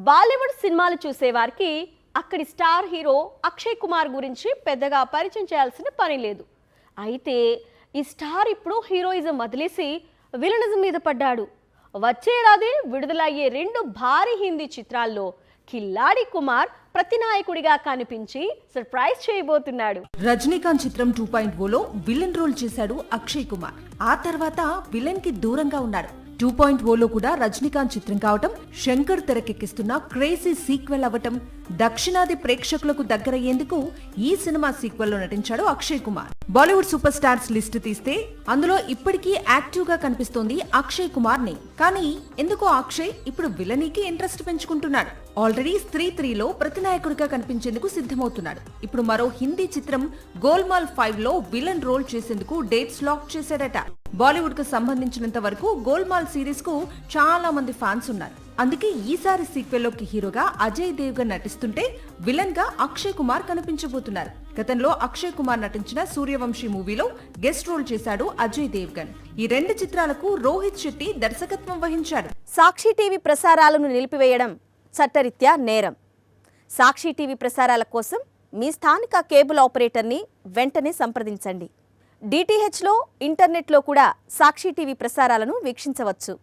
బాలీవుడ్ సినిమాలు చూసేవారికి అక్కడి స్టార్ హీరో అక్షయ్ కుమార్ గురించి పెద్దగా పరిచయం చేయాల్సిన పని లేదు. అయితే ఈ స్టార్ ఇప్పుడు హీరోయిజం వదిలేసి విలనిజం మీద పడ్డాడు. వచ్చే ఏడాది విడుదలయ్యే 2 భారీ హిందీ చిత్రాల్లో కిల్లాడి కుమార్ ప్రతినాయకుడిగా కనిపించి సర్ప్రైజ్ చేయబోతున్నాడు. రజనీకాంత్ చిత్రం 2.0లో విలన్ రోల్ చేశాడు అక్షయ్ కుమార్. ఆ తర్వాత విలన్ కి దూరంగా ఉన్నాడు. 2.0లో కూడా రజనీకాంత్ చిత్రం కావటం, శంకర్ తెరకెక్కిస్తున్న క్రేజీ సీక్వెల్ అవ్వటం, దక్షిణాది ప్రేక్షకులకు దగ్గరయ్యేందుకు ఈ సినిమా సీక్వెల్ లో నటించాడు Akshay Kumar. Bollywood super stars list తీస్తే అందులో ఇప్పటికీ యాక్టివ్ గా కనిపిస్తోంది అక్షయ్ కుమార్ నే. కానీ ఎందుకో అక్షయ్ ఇప్పుడు విలనీకి ఇంట్రెస్ట్ పెంచుకుంటున్నాడు. ఆల్రెడీ స్త్రీ 3లో ప్రతినాయకుడిగా కనిపించేందుకు సిద్ధమవుతున్నాడు. ఇప్పుడు మరో హిందీ చిత్రం గోల్మాల్ 5లో విలన్ రోల్ చేసేందుకు డేట్స్ లాక్ చేశాడట. బాలీవుడ్ కు సంబంధించినంత వరకు గోల్మాల్ సిరీస్ కు చాలా మంది ఫ్యాన్స్ ఉన్నారు. అందుకే ఈసారి సీక్వెల్ లోకి హీరోగా అజయ్ దేవ్గన్ నటిస్తుంటే విలన్ గా అక్షయ్ కుమార్ కనిపించబోతున్నారు. గతంలో అక్షయ్ కుమార్ నటించిన సూర్యవంశీ మూవీలో గెస్ట్ రోల్ చేశాడు అజయ్ దేవ్గన్. ఈ 2 చిత్రాలకు రోహిత్ శెట్టి దర్శకత్వం వహించాడు. సాక్షి టీవీ ప్రసారాలను నిలిపివేయడం చట్టరీత్యా నేరం. సాక్షి టీవీ ప్రసారాల కోసం మీ స్థానిక కేబుల్ ఆపరేటర్ని వెంటనే సంప్రదించండి. డిటిహెచ్లో, ఇంటర్నెట్లో కూడా సాక్షి టీవీ ప్రసారాలను వీక్షించవచ్చు.